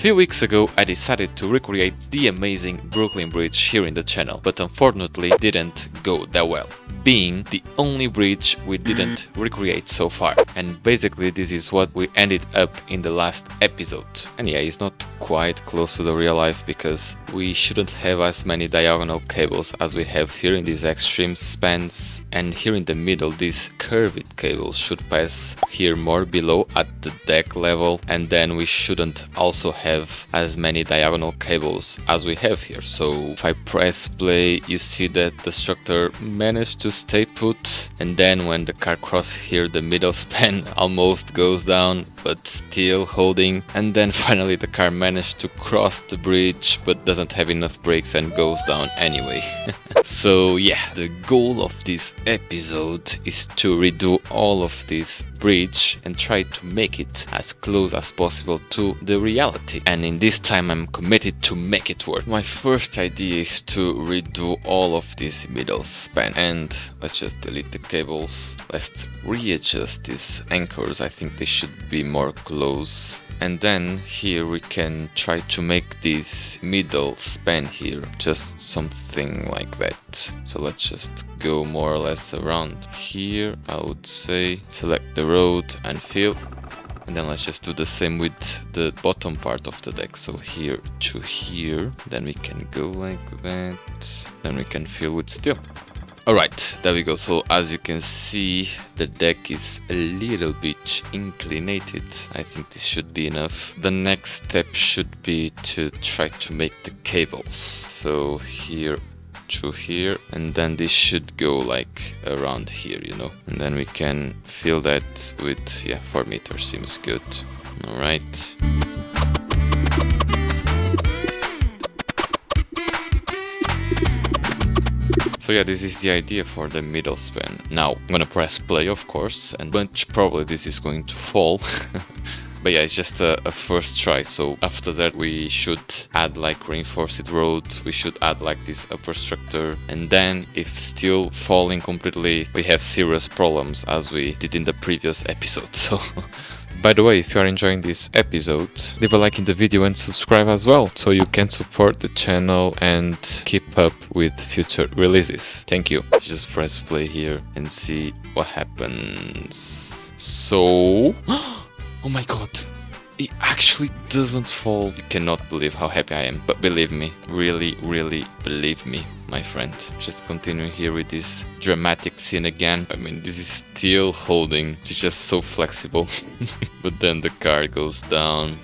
few weeks ago I decided to recreate the amazing Brooklyn Bridge here in the channel, but unfortunately didn't go that well, being the only bridge we didn't recreate so far. And basically this is what we ended up in the last episode. And yeah, it's not quite close to the real life because we shouldn't have as many diagonal cables as we have here in these extreme spans, and here in the middle these curved cables should pass here more below at the deck level, and then we shouldn't also have as many diagonal cables as we have here. So if I press play, you see that the structure managed to stay put, and then when the car crosses here the middle span almost goes down but still holding, and then finally the car managed to cross the bridge but doesn't have enough brakes and goes down anyway. So yeah, the goal of this episode is to redo all of this bridge and try to make it as close as possible to the reality, and in this time I'm committed to make it work. My first idea is to redo all of this middle span, and let's just delete the cables. Let's readjust these anchors. I think they should be more close, and then here we can try to make this middle span here just something like that. So let's just go more or less around here. I would say select the road and fill, and then let's just do the same with the bottom part of the deck. So here to here, then we can go like that, then we can fill with steel. Alright, there we go. So as you can see, the deck is a little bit inclinated. I think this should be enough. The next step should be to try to make the cables. So here to here, and then this should go like around here, you know, and then we can fill that with, yeah, 4 meters seems good. Alright. So yeah, this is the idea for the middle span. Now I'm gonna press play, of course, and much probably this is going to fall. But yeah, it's just a first try. So after that we should add like reinforced road, we should add like this upper structure, and then if still falling completely, we have serious problems as we did in the previous episode. So by the way, if you are enjoying this episode, leave a like in the video and subscribe as well, so you can support the channel and keep up with future releases. Thank you. Just press play here and see what happens. So, oh my god, it actually doesn't fall. You cannot believe how happy I am, but believe me, really believe me, my friend. Just continuing here with this dramatic scene again. I mean, this is still holding. It's just so flexible. But then the car goes down.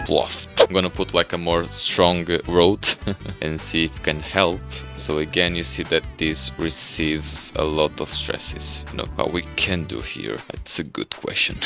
Plof. I'm gonna put like a more strong road and see if it can help. So again, you see that this receives a lot of stresses. You know, what we can do here, that's a good question.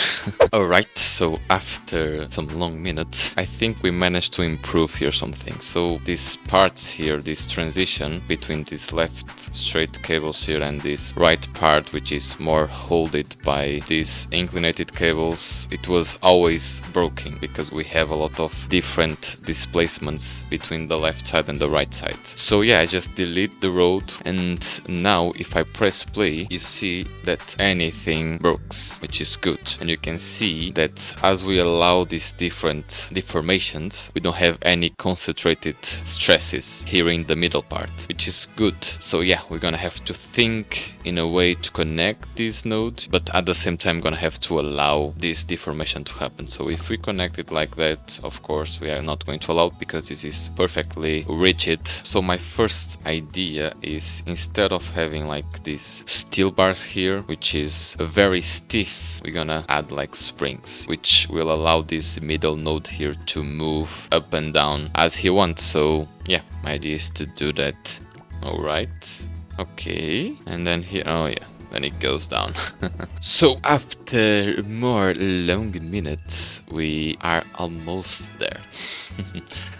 Alright, so after some long minutes, I think we managed to improve here something. So these parts here, this transition between these left straight cables here and this right part, which is more holded by these inclinated cables, it was always broken because we have a lot of different displacements between the left side and the right side. So yeah, I just delete the road, and now if I press play, you see that anything breaks, which is good. And you can see that as we allow these different deformations, we don't have any concentrated stresses here in the middle part, which is good. So yeah, we're gonna have to think in a way to connect these nodes, but at the same time gonna have to allow this deformation to happen. So if we connect it like that, of course we are not going to allow it because this is perfectly rigid. So my first idea is, instead of having like these steel bars here, which is very stiff, we're gonna add like springs, which will allow this middle node here to move up and down as he wants. So yeah, my idea is to do that. Alright, okay, and then here, oh yeah, then it goes down. So after more long minutes, we are almost there.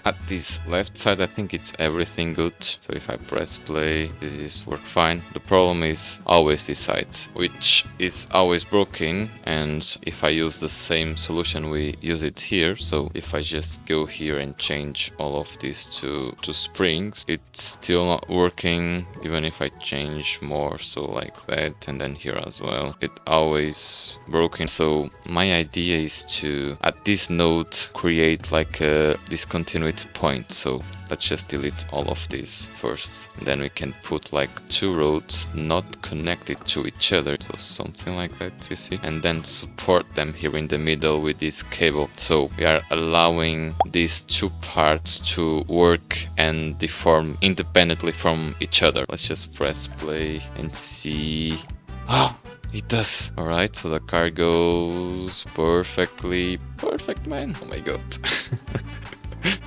At this left side, I think it's everything good. So if I press play, this is work fine. The problem is always this side, which is always broken. And if I use the same solution, we use it here. So if I just go here and change all of this to springs, it's still not working, even if I change more. So like that, and then here as well, it always broken. So my idea is to, at this node, create like a discontinuity point. So let's just delete all of this first. And then we can put like two roads not connected to each other. So something like that, you see? And then support them here in the middle with this cable. So we are allowing these two parts to work and deform independently from each other. Let's just press play and see. Oh, it does. Alright, so the car goes perfectly. Perfect, man. Oh my god.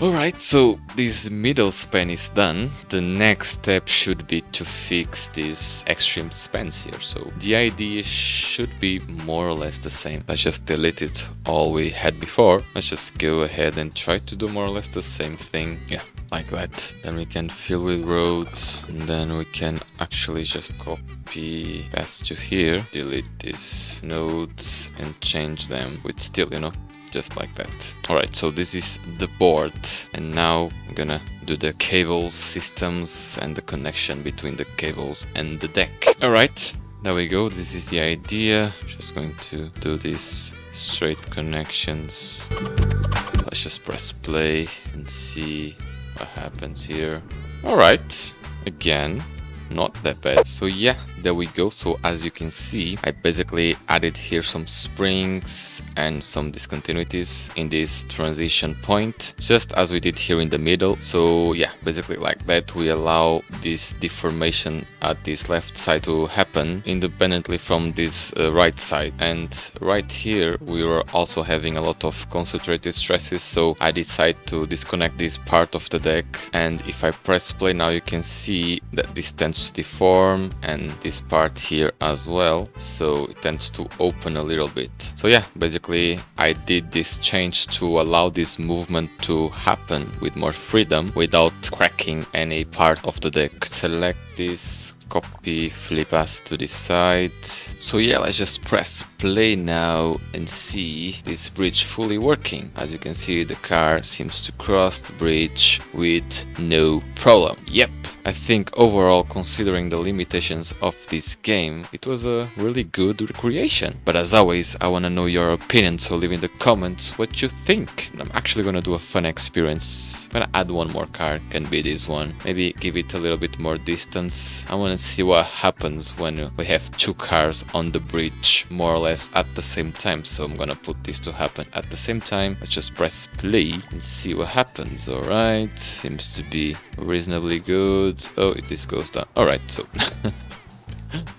Alright, so this middle span is done. The next step should be to fix these extreme spans here. So the idea should be more or less the same. Let's just delete it all we had before. Let's just go ahead and try to do more or less the same thing. Yeah, like that. Then we can fill with roads, and then we can actually just copy paste to here, delete these nodes and change them with still, you know, just like that. Alright, so this is the board, and now I'm gonna do the cables systems and the connection between the cables and the deck. Alright, there we go. This is the idea. Just going to do these straight connections. Let's just press play and see what happens here. Alright, again, not that bad. So yeah, there we go. So as you can see, I basically added here some springs and some discontinuities in this transition point, just as we did here in the middle. So yeah, basically like that, we allow this deformation at this left side to happen independently from this right side. And right here, we were also having a lot of concentrated stresses. So I decided to disconnect this part of the deck. And if I press play now, you can see that this tends to deform, and this part here as well, so it tends to open a little bit. So yeah, basically I did this change to allow this movement to happen with more freedom without cracking any part of the deck. Select this, copy, flip us to this side. So yeah, let's just press play now and see this bridge fully working. As you can see, the car seems to cross the bridge with no problem. Yep, I think overall, considering the limitations of this game, it was a really good recreation. But as always, I want to know your opinion, so leave in the comments what you think. I'm actually gonna do a fun experience. I'm gonna add one more car, can be this one. Maybe give it a little bit more distance. I want to see what happens when we have two cars on the bridge more or less at the same time. So I'm gonna put this to happen at the same time. Let's just press play and see what happens. Alright, seems to be reasonably good. Oh, it is Gusta. Alright, so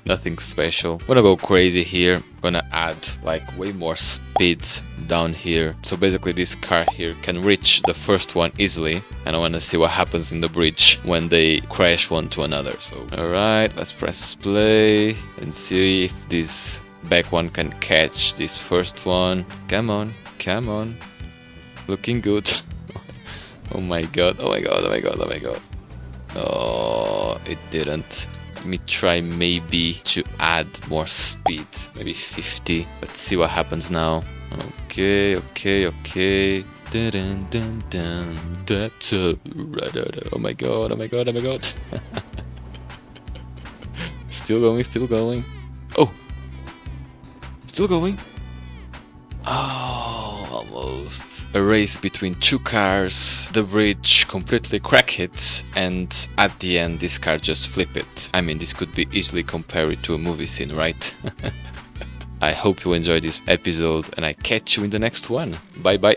nothing special. I'm gonna go crazy here. I'm gonna add like way more speed down here. So basically this car here can reach the first one easily, and I wanna see what happens in the bridge when they crash one to another. So alright, let's press play and see if this back one can catch this first one. Come on, come on. Looking good. Oh my god, oh my god, oh my god, oh my god. Oh, it didn't. Let me try maybe to add more speed, maybe 50. Let's see what happens now. Okay, okay, okay. Dun, dun, dun, dun. That's oh my god, oh my god, oh my god. Still going, still going. Oh, still going. Oh, almost. A race between two cars, the bridge completely crack it, and at the end this car just flip it. I mean, this could be easily compared to a movie scene, right? I hope you enjoyed this episode, and I catch you in the next one. Bye bye.